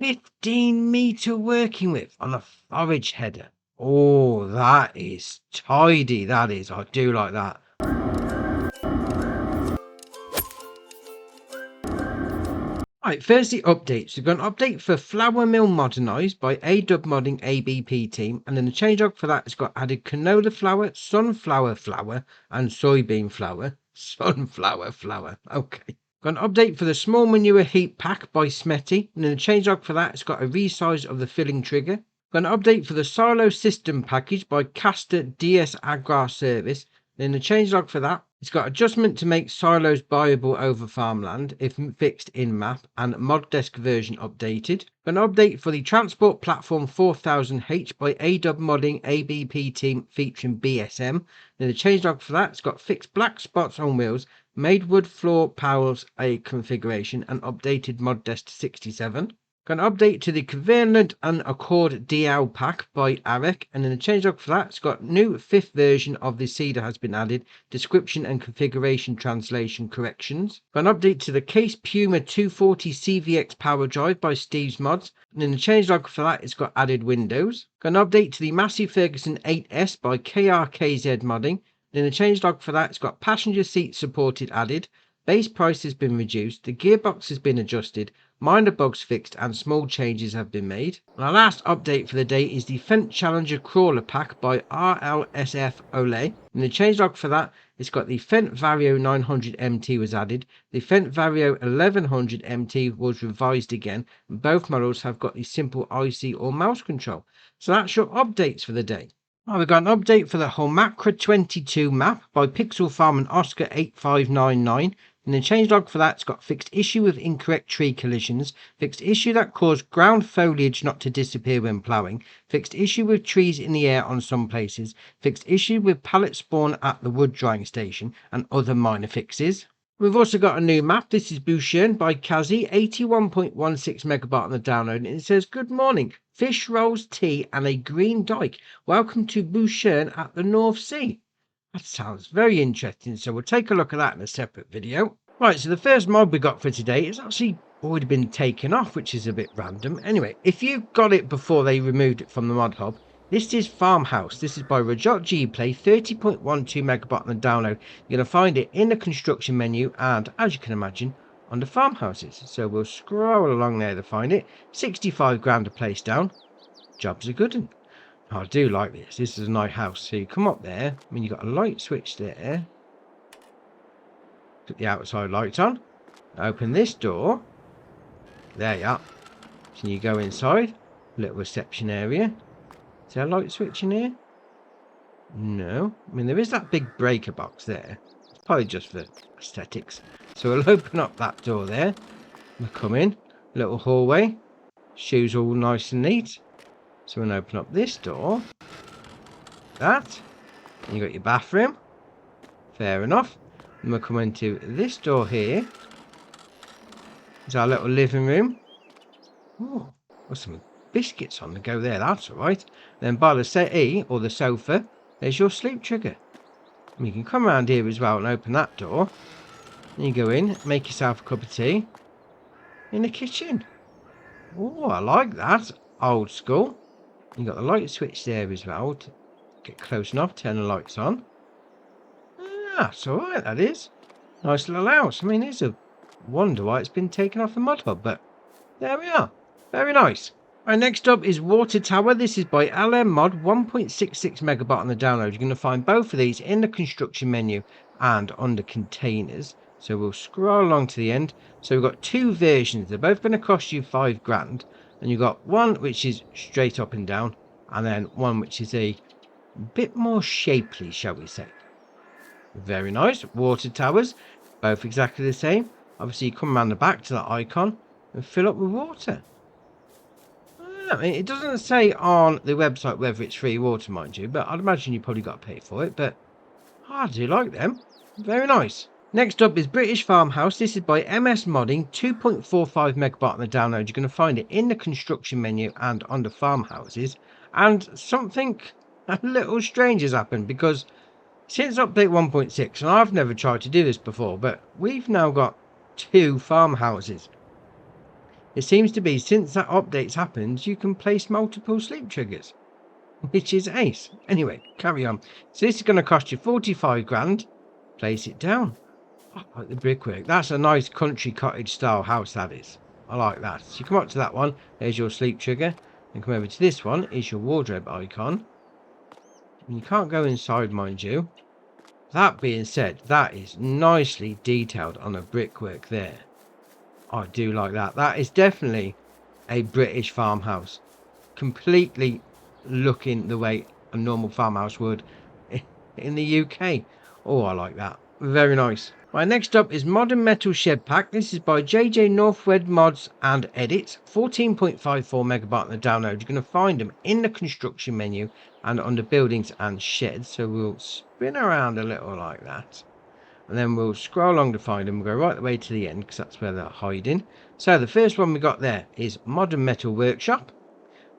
15-meter working width on the forage header. Oh, that is tidy. That is. I do like that. Right, firstly, updates. We've got an update for Flour Mill Modernised by AW Modding ABP team, and then the change log for that has got added canola flour, sunflower flour, and soybean flour. Sunflower flour. Okay. Got an update for the Small Manure Heat Pack by Smetty, and then the change log for that has got a resize of the filling trigger. Got an update for the Silo System Package by Caster DS Agrar Service. Then the change log for that, it's got adjustment to make silos buyable over farmland if fixed in map, and mod desk version updated. An update for the Transport Platform 4000H by AW Modding ABP team featuring BSM. Then the change log for that, it's got fixed black spots on wheels, made wood floor panels a configuration, and updated mod desk to 67. Got an update to the Covenant and Accord DL pack by Arek, and then the changelog for that, it's got new 5th version of the Cedar has been added, description and configuration translation corrections. Got an update to the Case Puma 240 CVX power drive by Steve's Mods, and then the changelog for that, it's got added windows. Got an update to the Massey Ferguson 8S by KRKZ Modding, and then the changelog for that, it's got passenger seat supported added. Base price has been reduced, the gearbox has been adjusted, minor bugs fixed, and small changes have been made. And our last update for the day is the Fent Challenger Crawler Pack by RLSF Olay. And the changelog for that, it's got the Fent Vario 900 MT was added, the Fent Vario 1100 MT was revised again, and both models have got the simple IC or mouse control. So that's your updates for the day. Oh, we've got an update for the Holmacra 22 map by Pixel Farm and Oscar 8599. And the changelog for that's got fixed issue with incorrect tree collisions, fixed issue that caused ground foliage not to disappear when ploughing, fixed issue with trees in the air on some places, fixed issue with pallet spawn at the wood drying station, and other minor fixes. We've also got a new map. This is Bouchern by Kazi, 81.16 megabyte on the download, and it says, "Good morning, fish rolls, tea, and a green dike. Welcome to Bouchern at the North Sea." That sounds very interesting, so we'll take a look at that in a separate video. Right, so the first mod we got for today is actually already been taken off, which is a bit random. Anyway, if you got it before they removed it from the mod hub, this is Farmhouse. This is by Rajot G Play, 30.12 megabyte on the download. You're going to find it in the construction menu and, as you can imagine, under farmhouses. So we'll scroll along there to find it. 65 grand to place down. Jobs are good. And I do like this. This is a nice house. So you come up there. I mean, you've got a light switch there. Put the outside lights on. Open this door. There you are. So you go inside. Little reception area. Is there a light switch in here? No. I mean, there is that big breaker box there. It's probably just for aesthetics. So we'll open up that door there. We'll come in. Little hallway. Shoes all nice and neat. So we'll open up this door. That. And you got your bathroom. Fair enough. And we'll come into this door here. It's our little living room. Oh, got some biscuits on the go there. That's all right. Then by the settee or the sofa, there's your sleep trigger. And you can come around here as well and open that door. And you go in, make yourself a cup of tea in the kitchen. Oh, I like that. Old school. You got the light switch there as well to get close enough, turn the lights on. That's all right, that is. Nice little house. I mean, it's a wonder why it's been taken off the mod hub, but there we are. Very nice. Right, next up is Water Tower. This is by LM Mod, 1.66 megabyte on the download. You're going to find both of these in the construction menu and under containers. So we'll scroll along to the end. So we've got two versions. They're both going to cost you 5 grand. And you've got one which is straight up and down, and then one which is a bit more shapely, shall we say. Very nice. Water towers, both exactly the same. Obviously, you come around the back to that icon and fill up with water. I mean, it doesn't say on the website whether it's free water, mind you, but I'd imagine you probably got to pay for it. But I do like them. Very nice. Next up is British Farmhouse. This is by MS Modding, 2.45 megabyte on the download. You're going to find it in the construction menu and under farmhouses. And something a little strange has happened, because since update 1.6, and I've never tried to do this before, but we've now got 2 farmhouses. It seems to be since that update's happened, you can place multiple sleep triggers, which is ace. Anyway, carry on. So this is going to cost you 45 grand. Place it down. I like the brickwork. That's a nice country cottage style house, that is. I like that. So you come up to that one. There's your sleep trigger. And come over to this one. Is your wardrobe icon. And you can't go inside, mind you. That being said, that is nicely detailed on the brickwork there. I do like that. That is definitely a British farmhouse. Completely looking the way a normal farmhouse would in the UK. Oh, I like that. Very nice. Right, next up is Modern Metal Shed Pack. This is by JJ Northwed Mods and Edits. 14.54 megabyte on the download. You're going to find them in the construction menu and under buildings and sheds. So we'll spin around a little like that. And then we'll scroll along to find them. We'll go right the way to the end because that's where they're hiding. So the first one we got there is Modern Metal Workshop.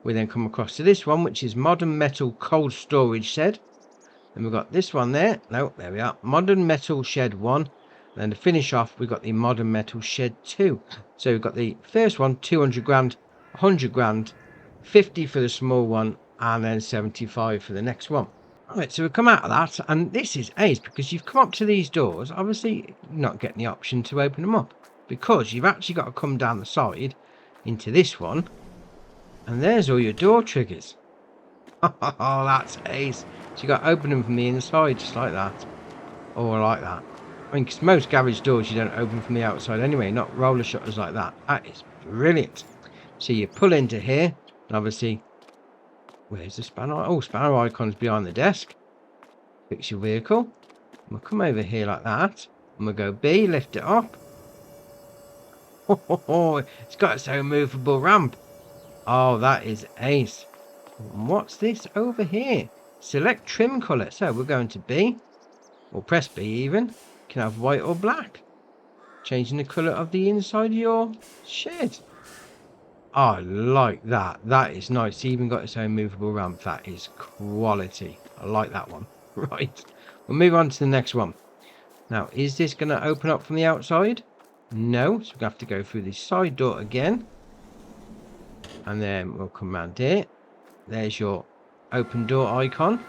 We then come across to this one, which is Modern Metal Cold Storage Shed. Then we've got this one there. No, there we are. Modern Metal Shed 1. And then to finish off, we've got the Modern Metal Shed 2. So we've got the first one, 200 grand, 100 grand, 50 for the small one, and then 75 for the next one. Alright, so we've come out of that, and this is ace because you've come up to these doors. Obviously, you're not getting the option to open them up because you've actually got to come down the side into this one, and there's all your door triggers. Oh, that's ace. So you got to open them from the inside, just like that. Oh, I like that. I mean, because most garage doors you don't open from the outside anyway, not roller shutters like that. That is brilliant. So you pull into here, and obviously, where's the spanner? Oh, spanner icon's behind the desk. Fix your vehicle. And we'll come over here like that, and we'll go B, lift it up. Oh, it's got its own movable ramp. Oh, that is ace. And what's this over here? Select trim colour. So we're going to B, or press B even. You can have white or black. Changing the colour of the inside of your shed. I like that. That is nice. It's even got its own movable ramp. That is quality. I like that one. Right. We'll move on to the next one. Now, is this going to open up from the outside? No. So we're going to have to go through the side door again. And then we'll come around here. There's your open door icon.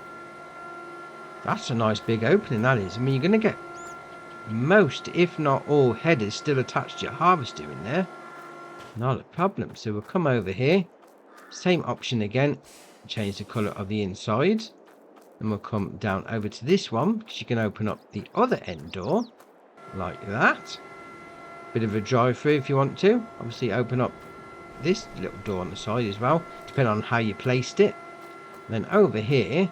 That's a nice big opening, that is. I mean, you're going to get most, if not all, headers still attached to your harvester in there. Not a problem. So we'll come over here. Same option again. Change the colour of the inside. And we'll come down over to this one, because you can open up the other end door. Like that. Bit of a drive-through if you want to. Obviously open up this little door on the side as well, depending on how you placed it. And then over here,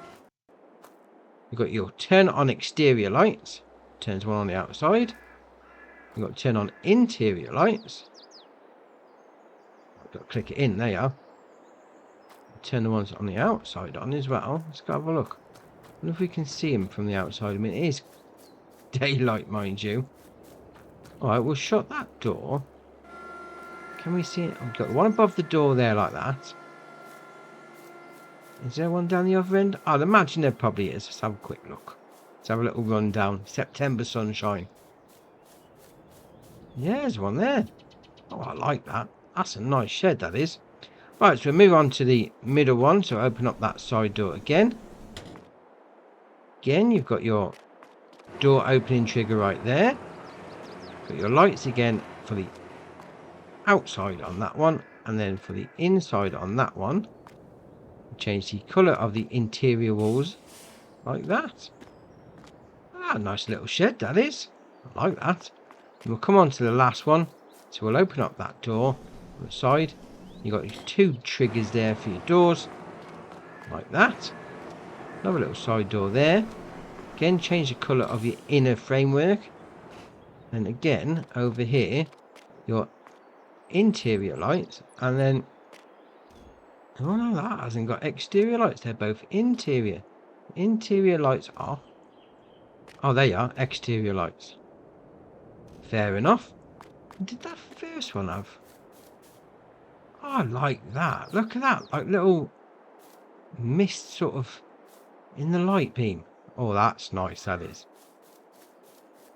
you've got your turn on exterior lights. Turns one on the outside. You've got turn on interior lights. I've got to click it in, there you are. Turn the ones on the outside on as well. Let's go have a look. I wonder if we can see them from the outside. I mean, it is daylight, mind you. Alright, we'll shut that door. Can we see it? I've got one above the door there like that. Is there one down the other end? I'd imagine there probably is. Let's have a quick look. Let's have a little run down. September sunshine. Yeah, there's one there. Oh, I like that. That's a nice shed, that is. Right, so we'll move on to the middle one. So open up that side door again. Again, you've got your door opening trigger right there. Got your lights again for the outside on that one, and then for the inside on that one, change the colour of the interior walls like that. Ah, nice little shed that is. I like that. And we'll come on to the last one. So we'll open up that door on the side. You've got your two triggers there for your doors like that. Another little side door there. Again, change the colour of your inner framework. And again, over here, your interior lights. And then, oh no, that hasn't got exterior lights. They're both interior. Interior lights are, oh, they are exterior lights. Fair enough. Did that first one have? Oh, I like that. Look at that, like little mist sort of in the light beam. Oh, that's nice, that is.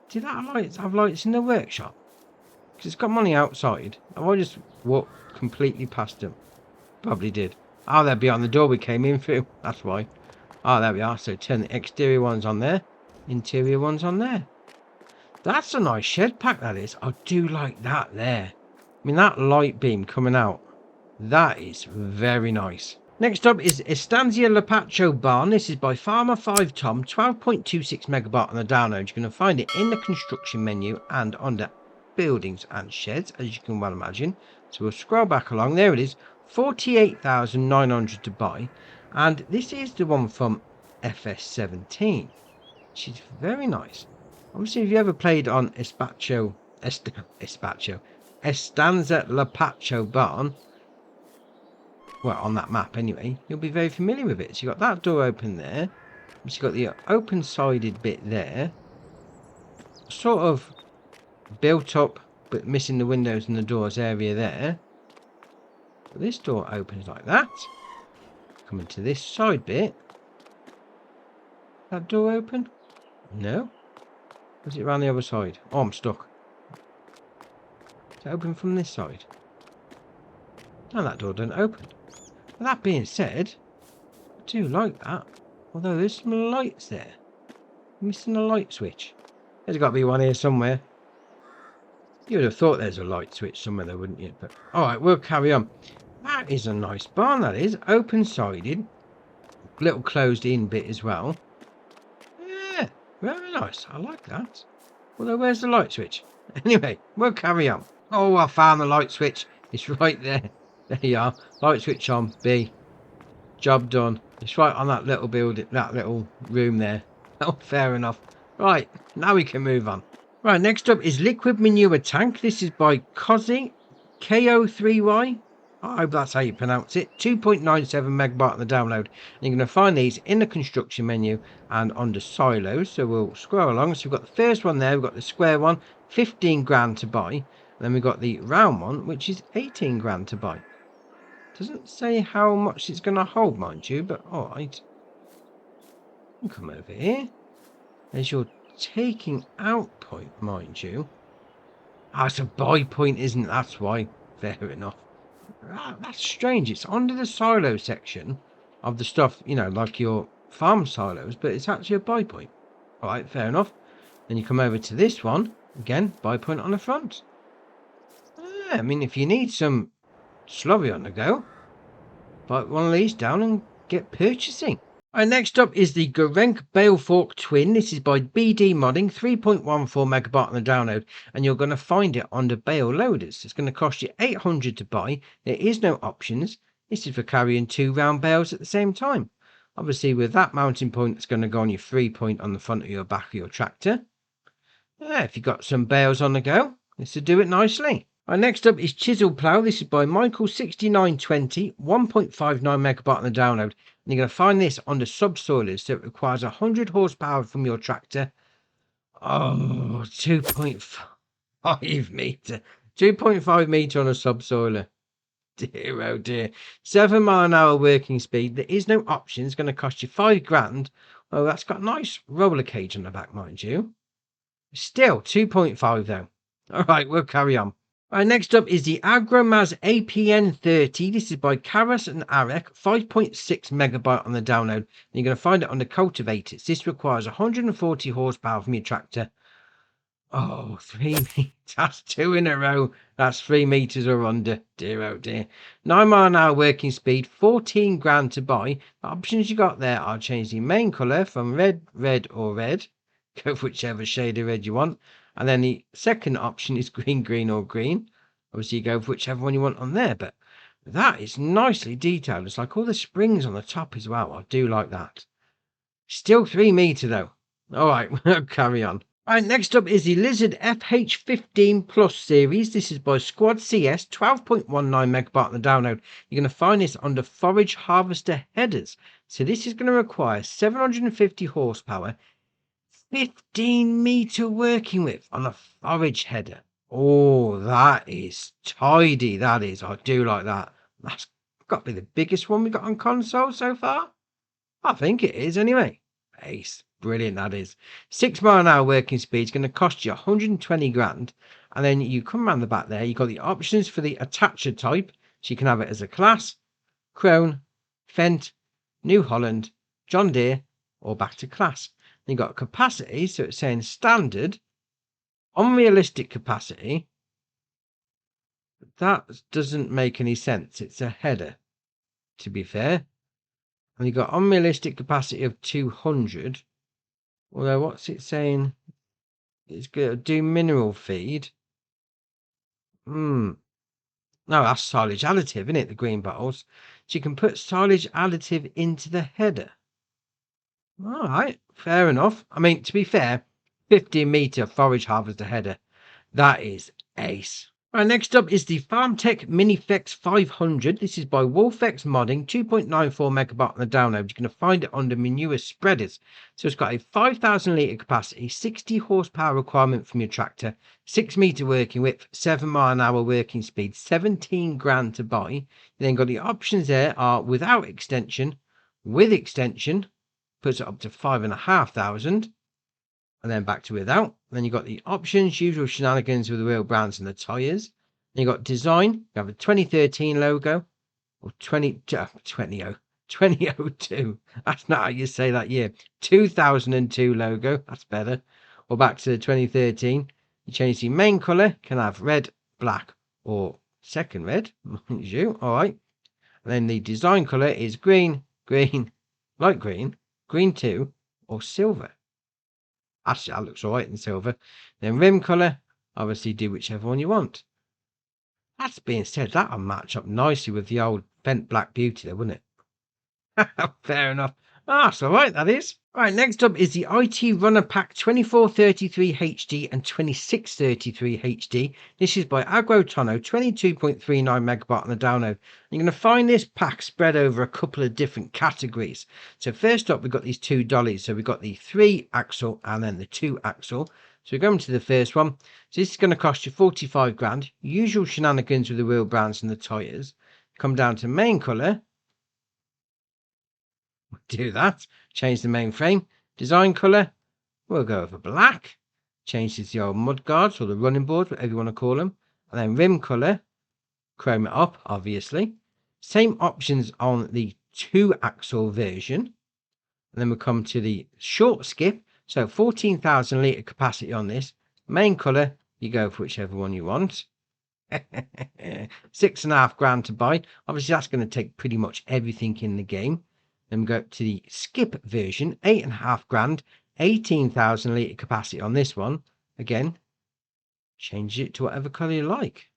Did that lights have lights in the workshop? Because it's got them on the outside. Have I just walked completely past them? Probably did. Oh, they're behind the door we came in through. That's why. Oh, there we are. So turn the exterior ones on there. Interior ones on there. That's a nice shed pack, that is. I do like that there. I mean, that light beam coming out. That is very nice. Next up is Estancia Lapacho Barn. This is by Farmer 5 Tom, 12.26 megabyte on the download. You're going to find it in the construction menu and under buildings and sheds, as you can well imagine. So we'll scroll back along. There it is, 48,900 to buy. And this is the one from FS17, which is very nice. Obviously, if you ever played on Estancia Lapacho Barn, well, on that map anyway, you'll be very familiar with it. So you've got that door open there. You've got the open-sided bit there. Sort of built up, but missing the windows and the doors area there. But this door opens like that. Coming to this side bit. That door open? No. Was it around the other side? Oh, I'm stuck. Is it open from this side? No, that door doesn't open. But that being said, I do like that. Although there's some lights there. Missing a light switch. There's got to be one here somewhere. You would have thought there's a light switch somewhere there, wouldn't you? But alright, we'll carry on. That is a nice barn, that is. Open-sided. Little closed-in bit as well. Yeah, very nice. I like that. Although, where's the light switch? Anyway, we'll carry on. Oh, I found the light switch. It's right there. There you are. Light switch on. B. Job done. It's right on that little building, that little room there. Oh, fair enough. Right, now we can move on. Right, next up is Liquid Manure Tank. This is by Kozi, KO3Y. I hope that's how you pronounce it. 2.97 megabyte on the download. And you're going to find these in the construction menu and under silos. So we'll scroll along. So we've got the first one there. We've got the square one, 15 grand to buy. And then we've got the round one, which is 18 grand to buy. Doesn't say how much it's going to hold, mind you, but alright. Come over here. There's your taking out point, mind you. Ah, it's a buy point, isn't it? That's why. Fair enough. Ah, that's strange. It's under the silo section of the stuff, you know, like your farm silos, but it's actually a buy point. Alright, fair enough. Then you come over to this one. Again, buy point on the front. Yeah, I mean, if you need some slurry on the go, buy one of these down and get purchasing. Next up is the Gorenk Balefork Twin. This is by BD Modding, 3.14 megabyte on the download, and you're going to find it under bale loaders. It's going to cost you 800 to buy. There is no options. This is for carrying 2 round bales at the same time. Obviously, with that mounting point, it's going to go on your 3-point on the front of your back of your tractor. Yeah, if you've got some bales on the go, this will do it nicely. Next up is Chisel Plough. This is by Michael6920, 1.59 megabyte on the download. And you're going to find this under subsoilers, so it requires 100 horsepower from your tractor. Oh, 2.5 meter. 2.5 meter on a subsoiler. Dear, oh dear. 7 mile an hour working speed. There is no option. It's going to cost you 5 grand. Oh, that's got a nice roller cage on the back, mind you. Still, 2.5 though. All right, we'll carry on. Next up is the Agromaz APN 30. This is by Karas and Arek, 5.6 megabyte on the download. And you're going to find it on the cultivators. This requires 140 horsepower from your tractor. Oh, 3 meters. That's 2 in a row. That's 3 meters or under. Dear, oh dear. 9 mile an hour working speed, 14 grand to buy. The options you got there are change the main colour from red, red or red. Go for whichever shade of red you want. And then the second option is green, green or green. Obviously, you go for whichever one you want on there. But that is nicely detailed. It's like all the springs on the top as well. I do like that. Still 3 meter though. All right, we'll carry on. Next up is the Lizard FH15 Plus series. This is by Squad CS, 12.19 megabyte on the download. You're going to find this under forage harvester headers. So this is going to require 750 horsepower. 15 meter working width on a forage header. Oh, that is tidy. That is. I do like that. That's got to be the biggest one we got on console so far. I think it is anyway. Ace. Brilliant, that is. 6 mile an hour working speed is going to cost you 120 grand. And then you come around the back there, you've got the options for the attacher type. So you can have it as a class, Krone, Fendt, New Holland, John Deere, or back to class. Then you've got capacity, so it's saying standard, unrealistic capacity. That doesn't make any sense. It's a header, to be fair. And you've got unrealistic capacity of 200. Although, what's it saying? It's going to do mineral feed. No, that's silage additive, isn't it? The green bottles. So you can put silage additive into the header. All right, fair enough. I mean, to be fair, 50-meter forage harvester header. That is ace. Right, next up is the FarmTech Miniflex 500. This is by Wolfex Modding, 2.94 megabyte on the download. You're going to find it under manure spreaders. So it's got a 5,000 litre capacity, 60 horsepower requirement from your tractor, 6 metre working width, 7 mile an hour working speed, 17 grand to buy. You then got the options there are without extension, with extension, puts it up to 5,500. And then back to without. Then you've got the options, usual shenanigans with the wheel brands and the tyres. Then you've got design. You have a 2013 logo or 2002. That's not how you say that year. 2002 logo. That's better. Or back to the 2013. You change the main colour. Can have red, black, or second red. Mind you. All right. And then the design colour is green, light green, green 2, or silver. Actually, that looks all right in silver. Then rim colour, obviously do whichever one you want. That's being said, that'll match up nicely with the old Fendt Black Beauty there, wouldn't it? Fair enough. That's all right, that is. Right, next up is the IT Runner Pack 2433 HD and 2633 HD. This is by Agrotono, 22.39 megabyte on the download. You're going to find this pack spread over a couple of different categories. So first up, we've got these two dollies. So we've got the 3-axle and then the 2-axle. So we're going to the first one. So this is going to cost you 45 grand. Usual shenanigans with the wheel brands and the tyres. Come down to main colour. Do that. Change the main frame. Design colour. We'll go over black. Change to the old mud guards or the running board, whatever you want to call them. And then rim colour. Chrome it up, obviously. Same options on the 2-axle version. And then we'll come to the short skip. So 14,000 litre capacity on this. Main colour. You go for whichever one you want. 6.5 grand to buy. Obviously, that's going to take pretty much everything in the game. Then we go up to the skip version, 8.5 grand, 18,000 litre capacity on this one. Again, change it to whatever colour you like.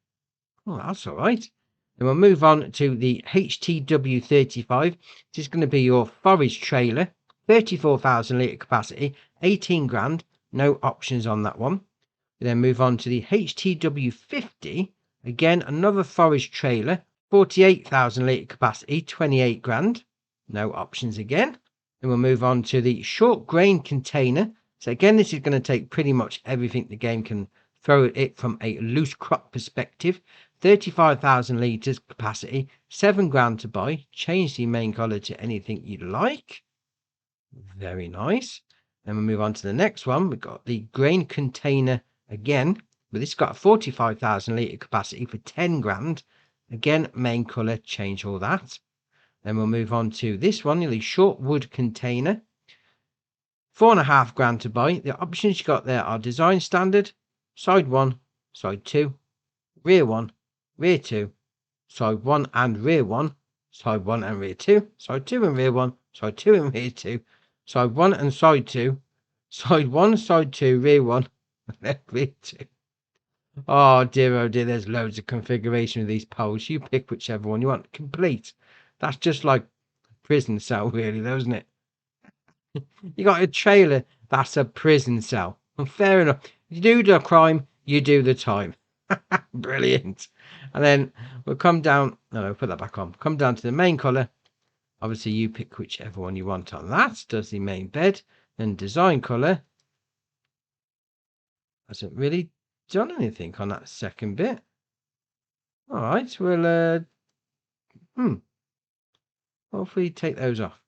Oh, that's all right. Then we'll move on to the HTW35. This is going to be your forage trailer, 34,000 litre capacity, 18 grand, no options on that one. We then move on to the HTW50, again, another forage trailer, 48,000 litre capacity, 28 grand. No options again. Then we'll move on to the short grain container. So again, this is going to take pretty much everything the game can throw at it from a loose crop perspective. 35,000 litres capacity, 7 grand to buy. Change the main colour to anything you'd like. Very nice. Then we'll move on to the next one. We've got the grain container again. But this has got a 45,000 litre capacity for 10 grand. Again, main colour, change all that. Then we'll move on to this one, the short wood container. 4.5 grand to buy. The options you got there are design standard, side 1, side 2, rear 1, rear 2, side 1 and rear 1, side 1 and rear 2, side 2 and rear 1, side 2 and rear 2, side 1 and side 2, side 1, side 2, rear 1, and rear 2. Oh dear, there's loads of configuration of these poles. You pick whichever one you want. Complete. That's just like a prison cell, really, though, isn't it? You got a trailer, that's a prison cell. And fair enough. You do the crime, you do the time. Brilliant. And then we'll come down. No, put that back on. Come down to the main colour. Obviously, you pick whichever one you want on that. Does the main bed. Then design colour. Hasn't really done anything on that second bit. All right, we'll hopefully take those off.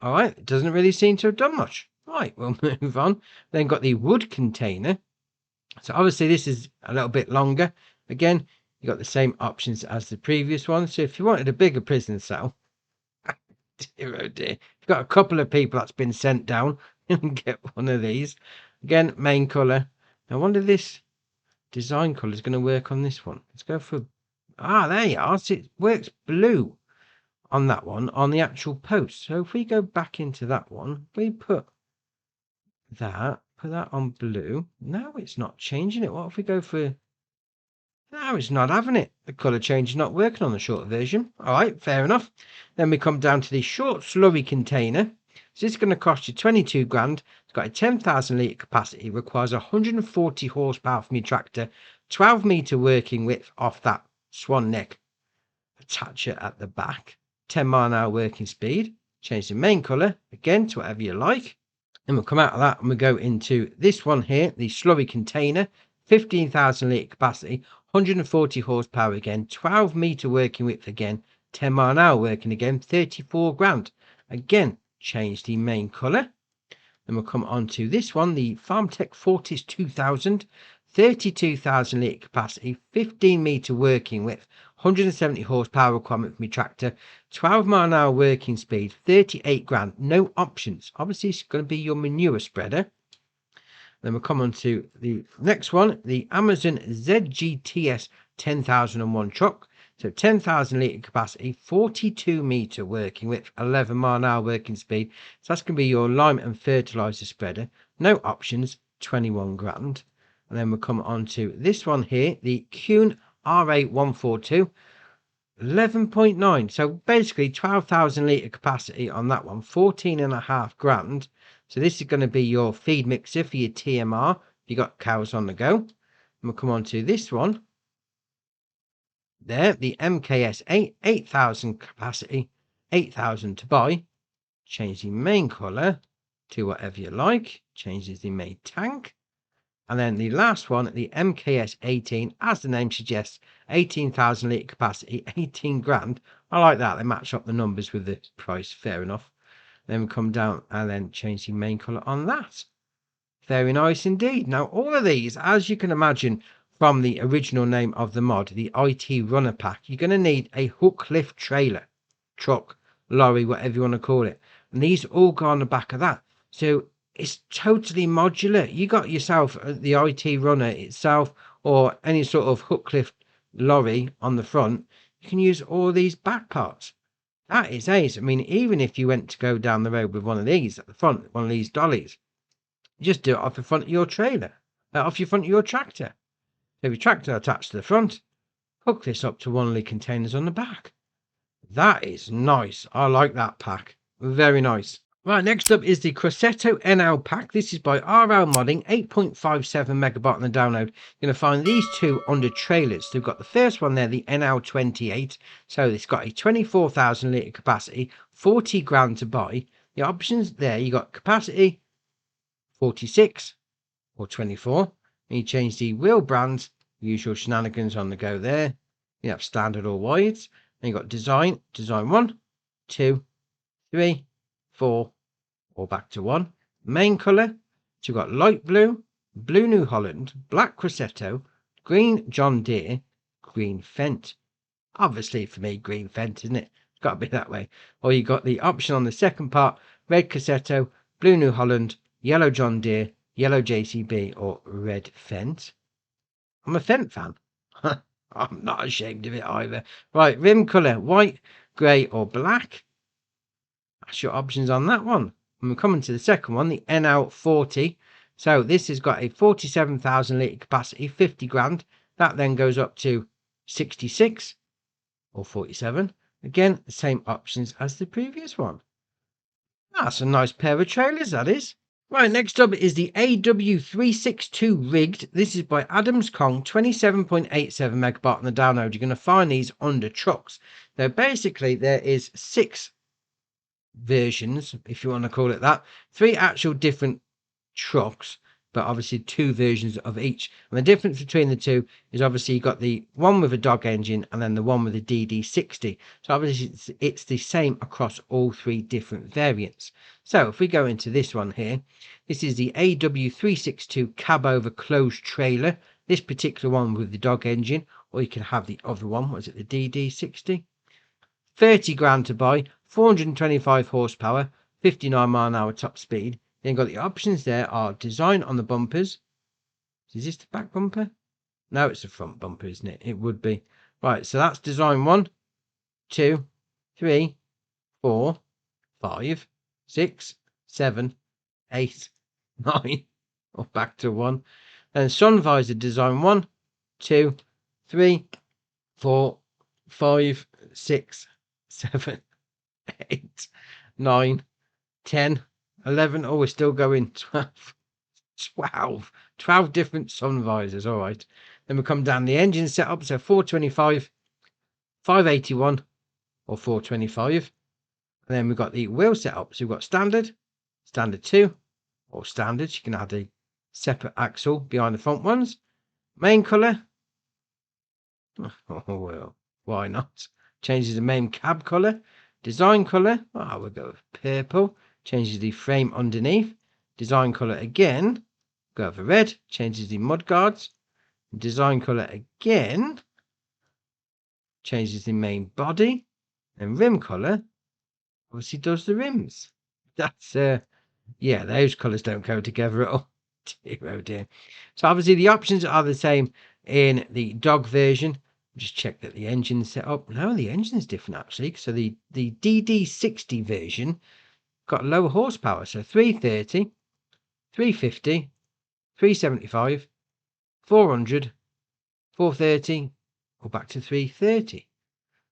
All right, it doesn't really seem to have done much. Right, we'll move on. Then got the wood container. So obviously this is a little bit longer. Again, you got the same options as the previous one. So if you wanted a bigger prison cell, dear oh dear, you've got a couple of people that's been sent down and get one of these. Again, main color. I wonder if this design color is going to work on this one. Let's go for, there you are. So it works blue on that one on the actual post. So if we go back into that one, we put that on blue. No, it's not changing it. What if we go for, no, it's not having it. The color change is not working on the short version. All right, fair enough. Then we come down to the short slurry container. So this is going to cost you 22 grand. It's got a 10,000 litre capacity, requires 140 horsepower from your tractor, 12-metre working width off that swan neck attacher at the back, 10-mile-an-hour working speed. Change the main colour again to whatever you like. Then we'll come out of that and we go into this one here, the slurry container, 15,000 litre capacity, 140 horsepower again, 12-metre working width again, 10-mile-an-hour working again, 34 grand. Again, change the main colour. Then we'll come on to this one, the FarmTech Fortis 2000, 32,000 litre capacity, 15-metre working width, 170 horsepower requirement for my tractor, 12-mile-an-hour working speed, 38 grand, no options. Obviously, it's going to be your manure spreader. Then we'll come on to the next one, the Amazon ZGTS 10,001 truck. So 10,000 litre capacity, 42-metre working width, 11-mile-an-hour working speed. So that's going to be your lime and fertiliser spreader. No options, 21 grand. And then we'll come on to this one here, the Kuhn RA142, 11.9. So basically 12,000 litre capacity on that one, 14.5 grand. So this is going to be your feed mixer for your TMR. You got cows on the go. And we'll come on to this one. There, the MKS 8,000 capacity, 8,000 to buy. Change the main colour to whatever you like. Changes the main tank. And then the last one, the MKS 18, as the name suggests, 18,000 litre capacity, 18 grand. I like that. They match up the numbers with the price. Fair enough. Then we come down and then change the main colour on that. Very nice indeed. Now, all of these, as you can imagine from the original name of the mod, the IT Runner Pack, you're going to need a hook lift trailer, truck, lorry, whatever you want to call it. And these all go on the back of that. So it's totally modular. You got yourself the IT Runner itself or any sort of hook lift lorry on the front. You can use all these back parts. That is ace. I mean, even if you went to go down the road with one of these at the front, one of these dollies, just do it off the front of your trailer, off your front of your tractor. So your tractor attached to the front, hook this up to one of the containers on the back. That is nice. I like that pack. Very nice. Right, next up is the Crosetto NL pack. This is by RL Modding, 8.57 megabyte on the download. You're going to find these two under trailers. So we've got the first one there, the NL28. So it's got a 24,000 litre capacity, 40 grand to buy. The options there, you got capacity 46 or 24. And you change the wheel brands, usual shenanigans on the go there. You have standard or wides. And you got design 1, 2, 3, 4, or back to 1. Main colour, so you've got light blue, blue New Holland, black Crosetto, green John Deere, green Fendt. Obviously for me, green Fendt, isn't it? It's got to be that way. Or you got the option on the second part, red Crosetto, blue New Holland, yellow John Deere, yellow JCB, or red Fendt. I'm a Fendt fan. I'm not ashamed of it either. Right, rim colour, white, grey, or black. That's your options on that one. And we're coming to the second one, the NL40. So this has got a 47,000 litre capacity, 50 grand. That then goes up to 66 or 47. Again, the same options as the previous one. That's a nice pair of trailers, that is. Right, next up is the AW362 rigged. This is by Adams Kong, 27.87 megabyte on the download. You're going to find these under trucks. Now, basically, there is 6 versions, if you want to call it that. 3 actual different trucks, but obviously 2 versions of each. And the difference between the two is obviously you got the one with a dog engine and then the one with a DD60. So obviously it's the same across all 3 different variants. So if we go into this one here, this is the AW362 cab over closed trailer. This particular one with the dog engine, or you can have the other one. Was it the DD60? 30 grand to buy, 425 horsepower, 59 mile an hour top speed. Then got the options there are design on the bumpers. Is this the back bumper? No, it's the front bumper, isn't it? It would be. Right, so that's design 1, 2, 3, 4, 5, 6, 7, 8, 9, or back to 1. And sun visor design 1, 2, 3, 4, 5, 6, 7, 8, 9, 10, 11. Oh, we're still going. 12 different sun visors. All right. Then we come down the engine setup. So 425, 581, or 425. And then we've got the wheel setup. So we've got standard, standard 2, or standard. You can add a separate axle behind the front ones. Main colour. Oh, well, why not? Changes the main cab colour. Design colour. Oh, we'll go with purple. Changes the frame underneath. Design colour again. Go for red. Changes the mudguards. Design colour again. Changes the main body. And rim colour obviously does the rims. That's yeah, those colours don't go together at all. Dear, oh dear. So obviously the options are the same in the dog version. Just check that the engine's set up. No, the engine's different actually. So the DD60 version got lower horsepower. So 330, 350, 375, 400, 430, or back to 330.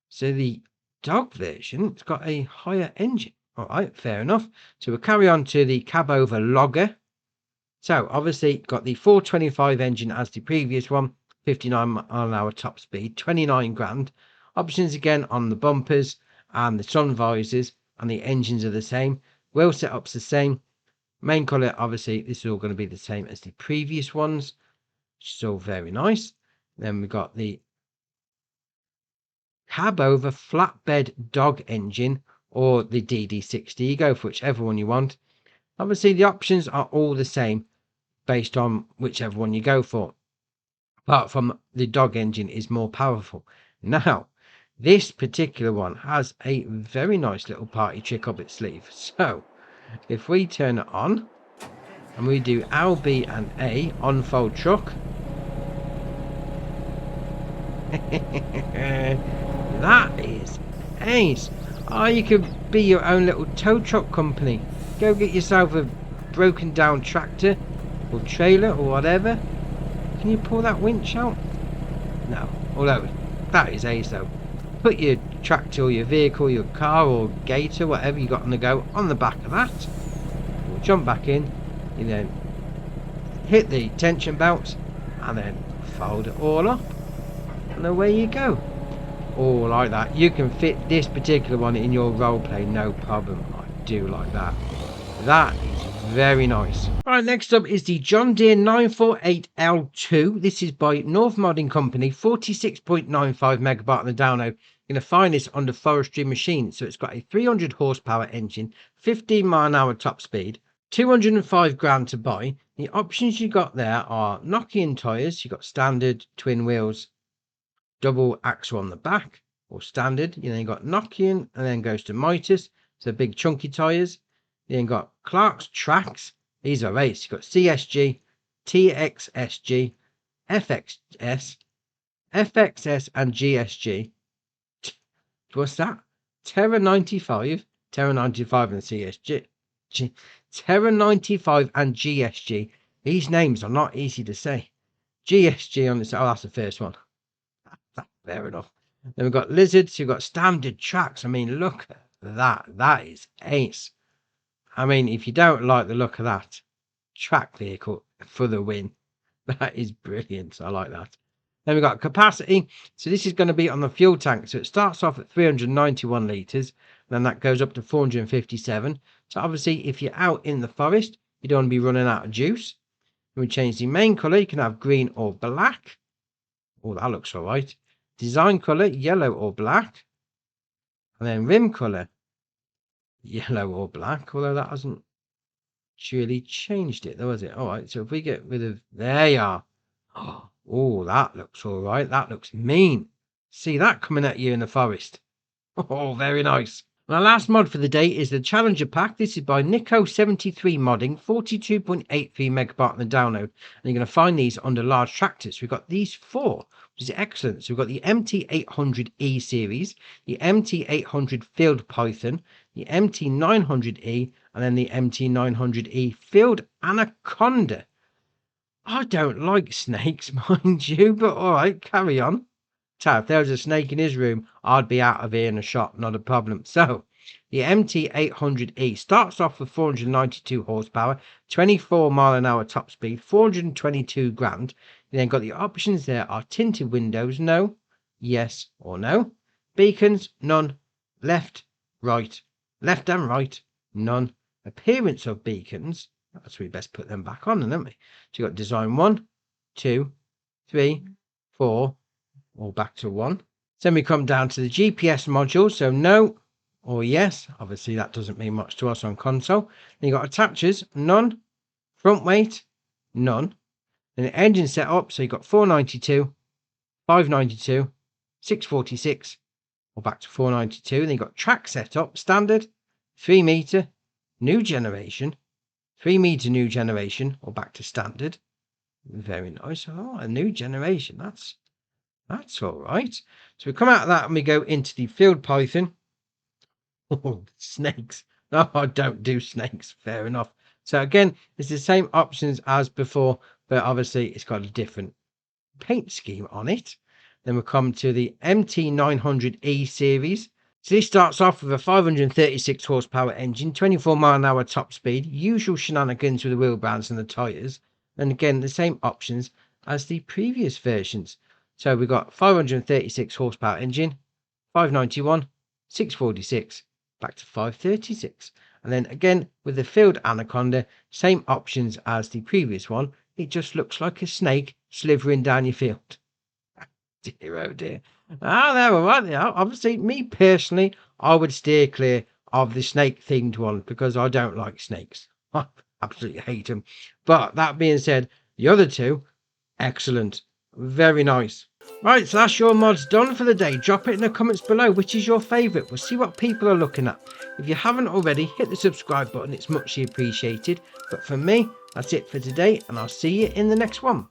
So the dog version, it's got a higher engine. All right, fair enough. So we'll carry on to the cab over logger. So obviously got the 425 engine as the previous one, 59 mile an hour top speed, 29 grand. Options again on the bumpers and the sun visors, and the engines are the same. Wheel setup's the same. Main colour, obviously, this is all going to be the same as the previous ones, which is all very nice. Then we got the cab over flatbed dog engine, or the DD60. You go for whichever one you want. Obviously, the options are all the same based on whichever one you go for, apart from the dog engine is more powerful. Now, this particular one has a very nice little party trick up its sleeve. So, if we turn it on, and we do L, B, and A, unfold truck. That is ace. Oh, you could be your own little tow truck company. Go get yourself a broken down tractor or trailer or whatever. Can you pull that winch out? No. Although, that is ace though. Put your tractor or your vehicle, your car or gator, whatever you got on the go, on the back of that. We'll jump back in. You then hit the tension belts and then fold it all up. And away you go. All like that. You can fit this particular one in your role play, no problem. I do like that. That is very nice. Right, next up is the John Deere 948L2. This is by North Modding Company, 46.95 megabyte on the download. You're going to find this on the forestry machine. So it's got a 300 horsepower engine, 15 mile an hour top speed, 205 grand to buy. The options you got there are Nokian tyres. You got standard, twin wheels, double axle on the back, or standard. You then got Nokian, and then goes to Mitas, so big chunky tyres. You then got Clark's Tracks. These are race. You got CSG, TXSG, FXS, FXS, and GSG. What's that? Terra 95, Terra 95 and CSG. Terra 95 and GSG. These names are not easy to say. GSG on this. Oh, that's the first one. Fair enough. Then we've got lizards. You've got standard tracks. I mean, look at that. That is ace. I mean, if you don't like the look of that, track vehicle for the win. That is brilliant. I like that. Then we've got capacity. So this is going to be on the fuel tank. So it starts off at 391 litres. Then that goes up to 457. So obviously, if you're out in the forest, you don't want to be running out of juice. We change the main colour. You can have green or black. Oh, that looks all right. Design colour, yellow or black. And then rim colour, yellow or black. Although that hasn't really changed it, though, has it? All right, so if we get rid of... There you are. Oh, that looks all right. That looks mean. See that coming at you in the forest. Oh, very nice. My last mod for the day is the Challenger Pack. This is by Nico73 Modding, 42.83 megabyte on the download. And you're going to find these under large tractors. We've got these 4, which is excellent. So we've got the MT800E series, the MT800 Field Python, the MT900E, and then the MT900E Field Anaconda. I don't like snakes, mind you, but all right, carry on. So if there was a snake in his room, I'd be out of here in a shot, not a problem. So the MT800E starts off with 492 horsepower, 24 mph top speed, 422 grand. You then got the options there are tinted windows, no, yes or no. Beacons, none. Left, right, left and right, none. Appearance of beacons, that's we best put them back on, don't we? So you got design 1, 2, 3, 4, or back to 1. Then we come down to the GPS module, so no or yes. Obviously that doesn't mean much to us on console. Then you got attachers, none. Front weight, none. Then the engine setup, so you got 492, 592, 646, or back to 492. Then you got track setup, standard, 3 meter, new generation, 3 meter new generation, or back to standard. Very nice. Oh, a new generation. That's all right. So we come out of that and we go into the Field Python. Oh, snakes. No, I don't do snakes. Fair enough. So again, it's the same options as before, but obviously it's got a different paint scheme on it. Then we come to the MT900E series. So this starts off with a 536 horsepower engine, 24 mph top speed, usual shenanigans with the wheel bands and the tyres. And again, the same options as the previous versions. So we've got 536 horsepower engine, 591, 646, back to 536. And then again, with the Field Anaconda, same options as the previous one. It just looks like a snake slithering down your field. Dear, oh dear. No, right there. Obviously, me personally, I would steer clear of the snake-themed one because I don't like snakes. I absolutely hate them. But that being said, the other two, excellent. Very nice. Right, so that's your mods done for the day. Drop it in the comments below. Which is your favourite? We'll see what people are looking at. If you haven't already, hit the subscribe button. It's muchly appreciated. But for me, that's it for today, and I'll see you in the next one.